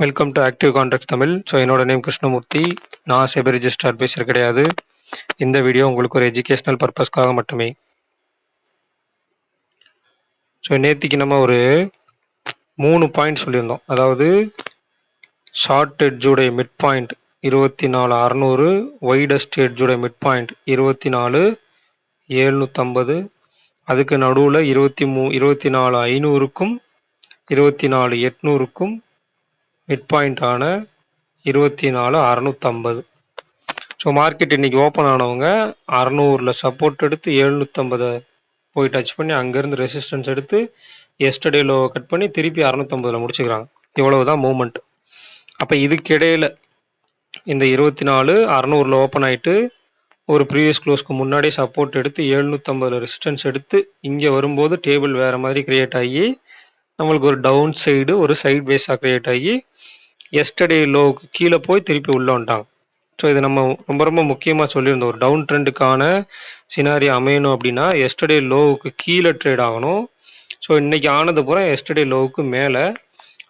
Welcome to active contracts Tamil. So என்னோட name Krishnamurthy. நான் SEBI register advisor கிடையாது. இந்த வீடியோ உங்களுக்கு ஒரு எஜுகேஷனல் பர்பஸ்க்காக மட்டுமே. ஸோ நேற்றுக்கு நம்ம ஒரு 3 பாயிண்ட் சொல்லியிருந்தோம். அதாவது ஷார்ட் எட்ஜுடைய மிட் பாயிண்ட் 24,600, வைடஸ்ட் எட்ஜுடைய மிட் பாயிண்ட் 24,750, அதுக்கு நடுவில் 24,500க்கும் 24,800க்கும் மிட் பாயிண்டான 24,650. ஸோ மார்க்கெட் இன்னைக்கு ஓப்பன் ஆனவங்க 600ல் சப்போர்ட் எடுத்து 750 போய் டச் பண்ணி அங்கேருந்து ரெசிஸ்டன்ஸ் எடுத்து எஸ்டர்டே லோ கட் பண்ணி திருப்பி 650ல் முடிச்சுக்கிறாங்க. இவ்வளவுதான் மூமெண்ட். அப்போ இதுக்கிடையில் இந்த 24,600ல் ஓப்பன் ஆகிட்டு ஒரு ப்ரீவியஸ் க்ளோஸ்க்கு முன்னாடி சப்போர்ட் எடுத்து 750 ரெசிஸ்டன்ஸ் எடுத்து இங்கே வரும்போது டேபிள் வேறு மாதிரி கிரியேட் ஆகி நம்மளுக்கு ஒரு டவுன் சைடு ஒரு சைட் வேஸாக கிரியேட் ஆகி எஸ்டர்டே லோவுக்கு கீழே போய் திருப்பி உள்ளே வந்துட்டாங்க. ஸோ இது நம்ம ரொம்ப ரொம்ப முக்கியமாக சொல்லியிருந்தோம். ஒரு டவுன் ட்ரெண்டுக்கான சினாரி அமையணும் அப்படின்னா எஸ்டர்டே லோவுக்கு கீழே ட்ரேட் ஆகணும். ஸோ இன்றைக்கி ஆனது பூரா எஸ்டர்டே லோவுக்கு மேலே,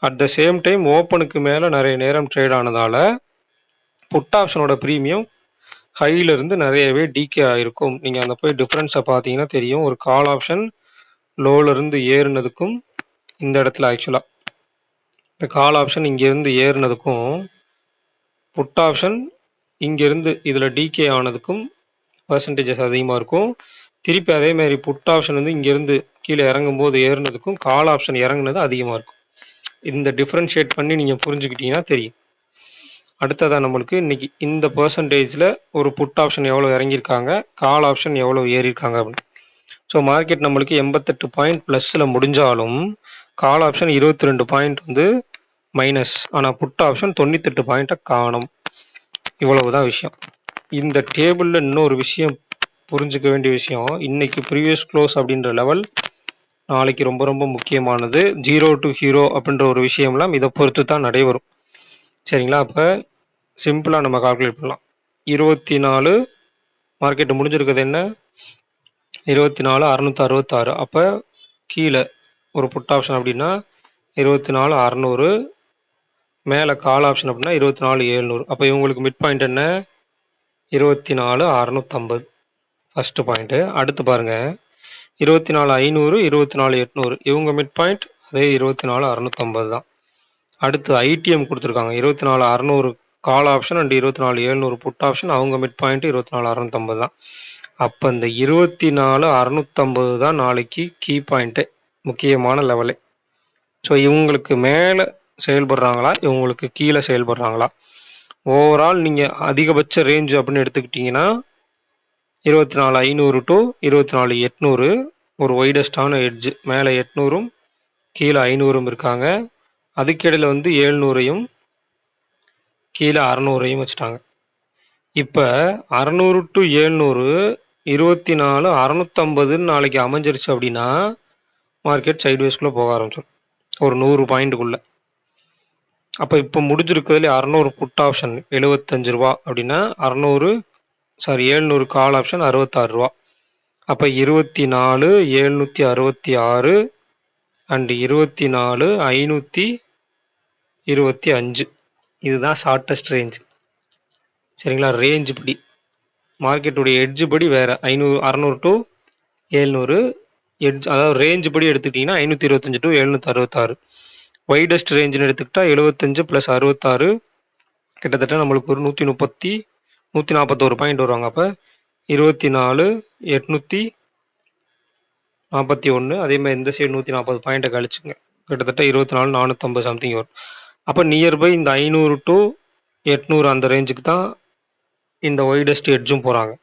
அட் த சேம் டைம் ஓப்பனுக்கு மேலே நிறைய நேரம் ட்ரேட் ஆனதால் புட் ஆப்ஷனோட ப்ரீமியம் ஹையிலிருந்து நிறையவே டீகே ஆகிருக்கும். நீங்கள் அந்த போய் டிஃப்ரென்ஸை பார்த்தீங்கன்னா தெரியும். ஒரு கால் ஆப்ஷன் லோவிலிருந்து ஏறுனதுக்கும் இந்த இடத்துல ஆக்சுவலாக இந்த கால் ஆப்ஷன் இங்கேருந்து ஏறுனதுக்கும் புட் ஆப்ஷன் இங்கேருந்து இதில் டிகே ஆனதுக்கும் பர்சன்டேஜஸ் அதிகமாக இருக்கும். திருப்பி அதேமாதிரி புட் ஆப்ஷன் வந்து இங்கேருந்து கீழே இறங்கும்போது ஏறுனதுக்கும் கால் ஆப்ஷன் இறங்குனது அதிகமாக இருக்கும். இந்த டிஃப்ரென்ஷியேட் பண்ணி நீங்கள் புரிஞ்சுக்கிட்டீங்கன்னா தெரியும். அடுத்ததான் நம்மளுக்கு இன்றைக்கி இந்த பர்சன்டேஜில் ஒரு புட் ஆப்ஷன் எவ்வளோ இறங்கியிருக்காங்க, கால் ஆப்ஷன் எவ்வளோ ஏறியிருக்காங்க அப்படின்னு. ஸோ மார்க்கெட் நம்மளுக்கு 88 பாயிண்ட் ப்ளஸில் முடிஞ்சாலும் கால் ஆப்ஷன் 22 பாயிண்ட் வந்து மைனஸ். ஆனால் புட் ஆப்ஷன் 98 பாயிண்ட்டை காணும். இவ்வளவுதான் விஷயம். இந்த டேபிளில் இன்னொரு விஷயம் புரிஞ்சுக்க வேண்டிய விஷயம், இன்னைக்கு ப்ரீவியஸ் க்ளோஸ் அப்படின்ற லெவல் நாளைக்கு ரொம்ப ரொம்ப முக்கியமானது. 0 to ஹீரோ அப்படின்ற ஒரு விஷயம்லாம் இதை பொறுத்து தான் நடைபெறும். சரிங்களா? அப்போ சிம்பிளாக நம்ம கால்குலேட் பண்ணலாம். 24 மார்க்கெட்டு முடிஞ்சிருக்கிறது என்ன, 24,666. அப்போ கீழே ஒரு புட் ஆப்ஷன் அப்படின்னா 24,600, மேலே கால் ஆப்ஷன் அப்படின்னா 24,700. அப்போ இவங்களுக்கு மிட் பாயிண்ட் என்ன, 24,650 ஃபஸ்ட்டு பாயிண்ட்டு. அடுத்து பாருங்கள் 24,500, 24,800 இவங்க மிட் பாயிண்ட் அதே 24,650 தான். அடுத்து ஐடிஎம் கொடுத்துருக்காங்க 24,600 call option and 24,700 put option, அவங்க மிட் பாயிண்ட் 24,650 தான். அப்போ இந்த 24,650 தான் நாளைக்கு கீ பாயிண்ட்டு, முக்கியமான லெவலு. ஸோ இவங்களுக்கு மேலே செயல்படுறாங்களா, இவங்களுக்கு கீழே செயல்படுறாங்களா, ஓவரால் நீங்கள் அதிகபட்ச ரேஞ்ச் அப்படின்னு எடுத்துக்கிட்டிங்கன்னா 24,500 டு 24,800 ஒரு வைடஸ்டான எட்ஜ். மேலே 800ம் கீழே 500ம் இருக்காங்க. அதுக்கிடையில் வந்து 700ஐயும் கீழே 600ஐயும் வச்சுட்டாங்க. இப்போ 600 டு 700 24,650 நாளைக்கு அமைஞ்சிருச்சு அப்படின்னா மார்க்கெட் சைட்வேஸ்குள்ளே போக ஆரம்பிச்சிடும் ஒரு 100 பாயிண்ட்டுக்குள்ளே. அப்போ இப்போ முடிஞ்சிருக்கிறதுல 600 புட் ஆப்ஷன் 75 ரூபா அப்படின்னா 700 கால் ஆப்ஷன் 66 ரூபா. அப்போ 24,766 அண்டு 24,525 இதுதான் ஷார்ட்டஸ்ட் ரேஞ்ச். சரிங்களா? ரேஞ்சு படி மார்க்கெட்டுடைய எட்ஜு படி வேறு 600 டு 700 எட்ஜ், அதாவது ரேஞ்சு படி எடுத்துக்கிட்டிங்கன்னா 525 டு 766. வைடஸ்ட் ரேஞ்சுன்னு எடுத்துக்கிட்டால் 75 ப்ளஸ் 66 கிட்டத்தட்ட நம்மளுக்கு ஒரு 141 பாயிண்ட் வருவாங்க. அப்போ 24,841, அதேமாதிரி இந்த சைடு 140 பாயிண்ட்டை கழிச்சுங்க, கிட்டத்தட்ட 24,450 சம்திங் வரும். அப்போ நியர்பை இந்த 500 டு 800 அந்த ரேஞ்சுக்கு தான் இந்த வைடஸ்ட் எட்ஜும் போகிறாங்க.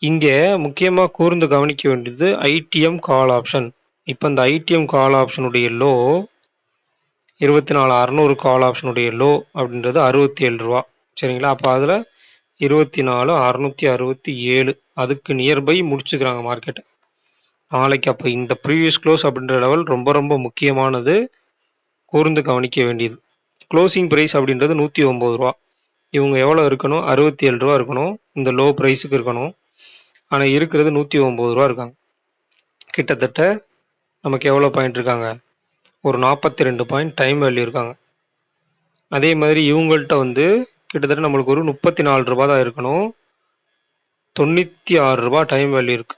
இங்கே முக்கியமாக கூர்ந்து கவனிக்க வேண்டியது ஐடிஎம் கால் ஆப்ஷன். இப்போ இந்த ஐடிஎம் கால் ஆப்ஷனுடைய லோ 24,600 கால் ஆப்ஷனுடைய லோ அப்படின்றது 67 ரூபா. சரிங்களா? அப்போ அதில் 24,667 அதுக்கு நியர்பை முடிச்சுக்கிறாங்க மார்க்கெட்டை நாளைக்கு. அப்போ இந்த ப்ரீவியஸ் க்ளோஸ் அப்படின்ற லெவல் ரொம்ப ரொம்ப முக்கியமானது, கூர்ந்து கவனிக்க வேண்டியது. க்ளோசிங் ப்ரைஸ் அப்படின்றது 109 ரூபா. இவங்க எவ்வளோ இருக்கணும், 67 ரூபா இருக்கணும், இந்த லோ ப்ரைஸுக்கு இருக்கணும். ஆனால் இருக்கிறது 109 ரூபா இருக்காங்க. கிட்டத்தட்ட நமக்கு எவ்வளோ பாயிண்ட் இருக்காங்க, ஒரு 42 பாயிண்ட் டைம் வேல்யூ இருக்காங்க. அதே மாதிரி இவங்கள்ட்ட வந்து கிட்டத்தட்ட நம்மளுக்கு ஒரு ரூ. 34 தான் இருக்கணும். ரூ. 96 டைம் வேல்யூ இருக்கு.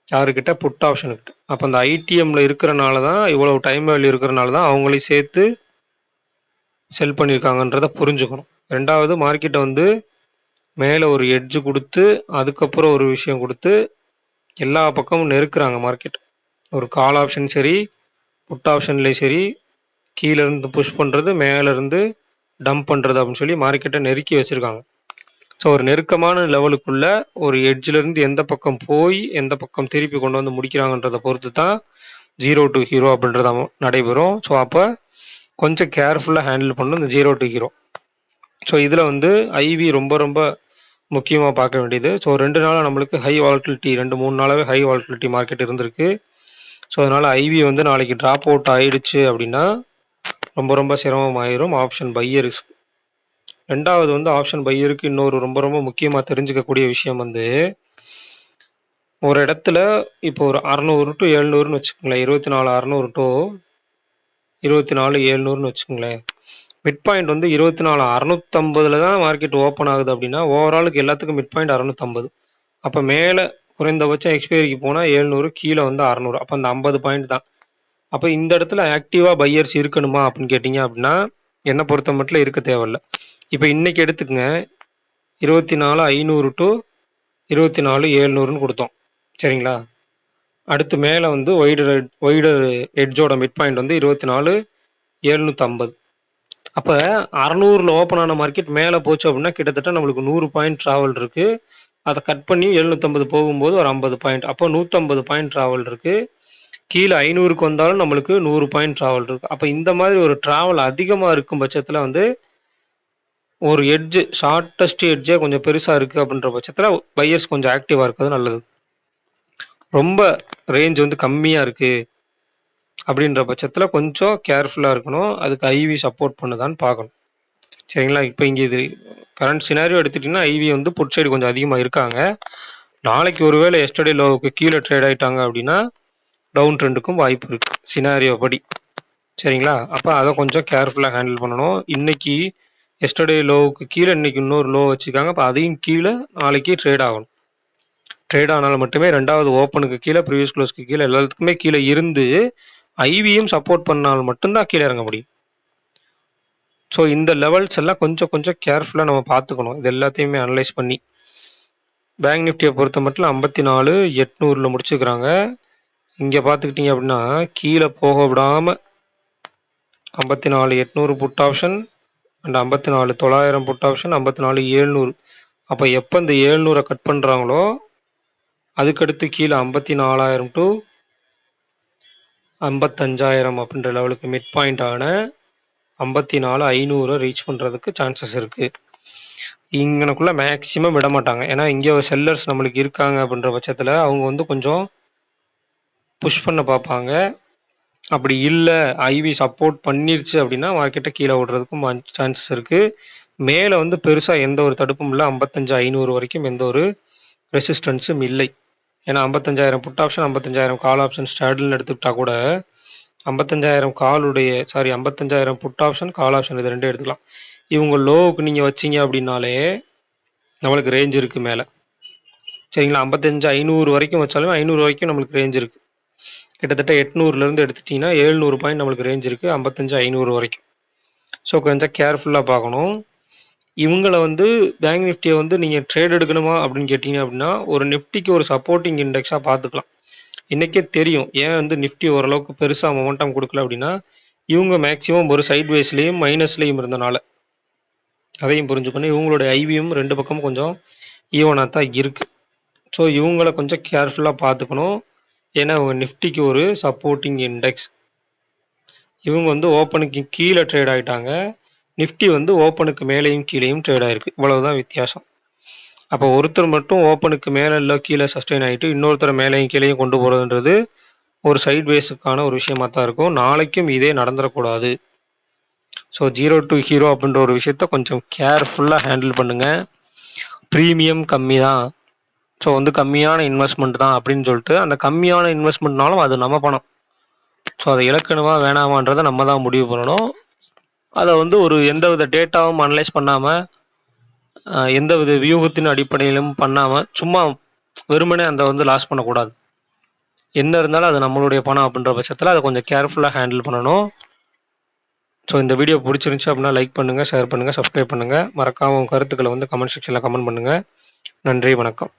யாருக்கிட்ட? புட் ஆப்ஷன் கிட்ட. அப்ப அந்த ஐடிஎம்ல இருக்கிறனால தான் இவ்வளவு டைம் வேல்யூ இருக்கிறனால தான் அவங்களையும் சேர்த்து செல் பண்ணியிருக்காங்கன்றத புரிஞ்சுக்கணும். 2வது மார்க்கெட்ட வந்து மேல ஒரு எட்ஜ் குடுத்து, அதுக்கப்புறம் ஒரு விஷயம் குடுத்து, எல்லா பக்கமும் நெருக்குறாங்க மார்க்கெட். ஒரு கால் ஆப்ஷன் சரி, புட் ஆப்ஷன்லயும் சரி, கீழ இருந்து புஷ் பண்றது, மேல இருந்து டம்ப் பண்றது அப்படின்னு சொல்லி மார்க்கெட்ட நெருக்கி வச்சிருக்காங்க. ஸோ ஒரு நெருக்கமான லெவலுக்குள்ள ஒரு எட்ஜ்ல இருந்து எந்த பக்கம் போய், எந்த பக்கம் திருப்பி கொண்டு வந்து முடிக்கிறாங்கன்றத பொறுத்து தான் 0 டூ ஹீரோ அப்படின்றது நடைபெறும். ஸோ அப்ப கொஞ்சம் கேர்ஃபுல்லா ஹேண்டில் பண்ணணும் இந்த 0 டூ ஹீரோ. ஸோ இதுல வந்து ஐவி ரொம்ப ரொம்ப முக்கியமா பார்க்க வேண்டியது. ஸோ 2 நாளா நம்மளுக்கு ஹை வாலட்டிலிட்டி 2, 3 நாளாவே ஹை வாலட்டிலிட்டி மார்க்கெட் இருந்திருக்கு. ஸோ அதனால ஐவி வந்து நாளைக்கு டிராப் அவுட் ஆயிடுச்சு அப்படின்னா ரொம்ப ரொம்ப சிரமமாயிரும் ஆப்ஷன் பையர்ஸ்க்கு. 2வது வந்து ஆப்ஷன் பையருக்கு இன்னொரு ரொம்ப ரொம்ப முக்கியமா தெரிஞ்சுக்கக்கூடிய விஷயம் வந்து, ஒரு இடத்துல இப்போ ஒரு 600 டூ 700ன்னு வச்சுக்கோங்களேன். 24,600 டூ 24,700ன்னு வச்சுக்கோங்களேன். மிட் பாயிண்ட் வந்து 24,650ல தான் மார்க்கெட் ஓப்பன் ஆகுது அப்படின்னா, ஓவராலுக்கு எல்லாத்துக்கும் மிட் பாயிண்ட் 650. அப்ப மேல குறைந்தபட்சம் எக்ஸ்பைரிக்கு போனா 700, கீழ வந்து 600. அப்ப அந்த 50 பாயிண்ட் தான். அப்ப இந்த இடத்துல ஆக்டிவா பையர்ஸ் இருக்கணுமா அப்படின்னு கேட்டீங்க அப்படின்னா, என்ன பொறுத்த மட்டும் இருக்க தேவையில்ல. இப்ப இன்னைக்கு எடுத்துக்கங்க. 24,500 டூ 24,700ன்னு குடுத்தோம். சரிங்களா? அடுத்து மேல வந்து வைடர் எட்ஜோட மிட் பாயிண்ட் வந்து 24,750. அப்ப 600ல ஓப்பன் ஆன மார்க்கெட் மேல போச்சு அப்படின்னா, கிட்டத்தட்ட நம்மளுக்கு 100 பாயிண்ட் டிராவல் இருக்கு. அத கட் பண்ணி 750 போகும்போது ஒரு 50 பாயிண்ட். அப்போ 150 பாயிண்ட் டிராவல் இருக்கு. கீழ 500க்கு வந்தாலும் நம்மளுக்கு 100 பாயிண்ட் டிராவல் இருக்கு. அப்ப இந்த மாதிரி ஒரு டிராவல் அதிகமா இருக்கும் பட்சத்துல வந்து, ஒரு எட்ஜ் ஷார்ட்டஸ்ட் எட்ஜே கொஞ்சம் பெருசா இருக்கு அப்படின்ற பட்சத்துல பையர்ஸ் கொஞ்சம் ஆக்டிவா இருக்கிறது நல்லது. ரொம்ப ரேஞ்ச் வந்து கம்மியா இருக்கு அப்படின்ற பட்சத்துல கொஞ்சம் கேர்ஃபுல்லா இருக்கணும். அதுக்கு ஐவி சப்போர்ட் பண்ணுதான்னு பார்க்கணும். சரிங்களா? இப்ப இங்க இது கரண்ட் சினாரியோ எடுத்துட்டீங்கன்னா, ஐவி வந்து புட் சைடு கொஞ்சம் அதிகமா இருக்காங்க. நாளைக்கு ஒருவேளை எஸ்டர்டே லோவுக்கு கீழ ட்ரேட் ஆயிட்டாங்க அப்படின்னா, டவுன் ட்ரெண்டுக்கும் வாய்ப்பு இருக்கு. சினாரியோ படி. சரிங்களா? அப்ப அத கொஞ்சம் கேர்ஃபுல்லா ஹேண்டில் பண்ணணும். இன்னைக்கு எஸ்டர்டே லோவுக்கு கீழ இன்னைக்கு இன்னொரு லோ வச்சிருக்காங்க. அப்ப அதையும் கீழ நாளைக்கு ட்ரேட் ஆகணும். ட்ரேட் ஆனால் மட்டுமே 2வது ஓப்பனுக்கு கீழ, ப்ரீவியஸ் க்ளோஸ்க்கு கீழ எல்லாத்துக்குமே கீழ இருந்து, ஐவியும் சப்போர்ட் பண்ணால் மட்டும் தான் கீழ இறங்க முடியும். ஸோ இந்த லெவல்ஸ் எல்லாம் கொஞ்சம் கொஞ்சம் கேர்ஃபுல்லா நம்ம பார்த்துக்கணும். இது எல்லாத்தையுமே அனலைஸ் பண்ணி. பேங்க் நிஃப்டிய பொறுத்த மட்டும் 54,800ல முடிச்சுக்கிறாங்க. இங்க பார்த்துக்கிட்டீங்க அப்படின்னா, கீழ போக விடாம 54,800 put option and 54,900 put option, 54,700. அப்ப எப்ப இந்த 700 கட் பண்றாங்களோ, அதுக்கடுத்து கீழ 54,000 டூ 55,000 அப்படின்ற லெவலுக்கு மிட் பாயிண்ட் ஆன 54,500 ரீச் பண்றதுக்கு சான்சஸ் இருக்கு. இங்கனக்குள்ள மேக்ஸிமம் விட மாட்டாங்க. ஏன்னா, இங்க செல்லர்ஸ் நம்மளுக்கு இருக்காங்க அப்படின்ற பட்சத்துல, அவங்க வந்து கொஞ்சம் புஷ் பண்ண பார்ப்பாங்க. அப்படி இல்ல, ஐவி சப்போர்ட் பண்ணிருச்சு அப்படின்னா, மார்க்கெட்ட கீழ விடுறதுக்கும் சான்சஸ் இருக்கு. மேல வந்து பெருசா எந்த ஒரு தடுப்பும் இல்ல. 55,500 வரைக்கும் எந்த ஒரு ரெசிஸ்டன்ஸும் இல்லை. ஏன்னா 55,000 புட் ஆப்ஷன், 55,000 கால் ஆப்ஷன் ஸ்ட்ராடல்னு எடுத்துக்கிட்டா கூட, 55,000 புட் ஆப்ஷன், கால் ஆப்ஷன் இது 2 எடுத்துக்கலாம். இவங்க லோவுக்கு நீங்க வச்சீங்க அப்படின்னாலே, நம்மளுக்கு ரேஞ்ச் இருக்கு மேல. சரிங்களா? 55,500 வரைக்கும் வச்சாலுமே 500 வரைக்கும் நம்மளுக்கு ரேஞ்ச் இருக்கு. கிட்டத்தட்ட 800ல இருந்து எடுத்துட்டீங்கன்னா 700 பாயிண்ட் நம்மளுக்கு ரேஞ்ச் இருக்கு. 55,500 வரைக்கும். ஸோ கொஞ்சம் கேர்ஃபுல்லா பார்க்கணும். இவங்கள வந்து பேங்க் நிஃப்டிய வந்து நீங்க ட்ரேட் எடுக்கணுமா அப்படின்னு கேட்டீங்க அப்படின்னா, ஒரு நிஃப்டிக்கு ஒரு சப்போர்ட்டிங் இண்டெக்ஸா பார்த்துக்கலாம். இன்னைக்கே தெரியும். ஏன் வந்து நிஃப்டி ஓரளவுக்கு பெருசா மொமெண்டம் குடுக்கல அப்படின்னா, இவங்க மேக்ஸிமம் ஒரு சைட்வேஸ்லயும், மைனஸ்லயும் இருந்தனால. அதையும் புரிஞ்சுக்கணும். இவங்களுடைய ஐவியும் 2 பக்கமும் கொஞ்சம் ஈவனா தான் இருக்கு. ஸோ இவங்கள கொஞ்சம் கேர்ஃபுல்லா பார்த்துக்கணும். ஏன்னா, அவங்க நிஃப்டிக்கு ஒரு சப்போர்ட்டிங் இண்டெக்ஸ். இவங்க வந்து ஓப்பனுக்கு கீழ ட்ரேட் ஆயிட்டாங்க. நிஃப்டி வந்து ஓப்பனுக்கு மேலேயும் கீழேயும் ட்ரேட் ஆயிருக்கு. இவ்வளவுதான் வித்தியாசம். அப்போ ஒருத்தர் மட்டும் ஓப்பனுக்கு மேல இல்ல கீழ சஸ்டெயின் ஆயிட்டு, இன்னொருத்தர மேலேயும் கீழேயும் கொண்டு போறதுன்றது ஒரு சைட்வேஸுக்கான ஒரு விஷயமா தான் இருக்கும். நாளைக்கும் இதே நடந்துறக்கூடாது. ஸோ 0 டூ ஹீரோ அப்படின்ற ஒரு விஷயத்த கொஞ்சம் கேர்ஃபுல்லா ஹேண்டில் பண்ணுங்க. பிரீமியம் கம்மி தான். ஸோ வந்து கம்மியான இன்வெஸ்ட்மெண்ட் தான் அப்படின்னு சொல்லிட்டு, அந்த கம்மியான இன்வெஸ்ட்மெண்ட்னாலும் அது நம்ம பணம். ஸோ அதை இழக்கணுமா வேணாமான்றத நம்ம தான் முடிவு பண்ணணும். அத வந்து ஒரு எந்தவித டேட்டாவும் அனலைஸ் பண்ணாம, எந்தவித வியூகத்தின் அடிப்படையிலும் பண்ணாம, சும்மா வெறுமனே அந்த வந்து லாஸ் பண்ணக்கூடாது. என்ன இருந்தாலும் அது நம்மளுடைய பணம் அப்படின்ற பட்சத்தில அத கொஞ்சம் கேர்ஃபுல்லா ஹேண்டில் பண்ணணும். ஸோ இந்த வீடியோ புடிச்சிருந்துச்சு அப்படின்னா லைக் பண்ணுங்க, ஷேர் பண்ணுங்க, சப்ஸ்கிரைப் பண்ணுங்க. மறக்காம உங்க கருத்துக்கள வந்து கமெண்ட் செக்ஷன்ல கமெண்ட் பண்ணுங்க. நன்றி, வணக்கம்.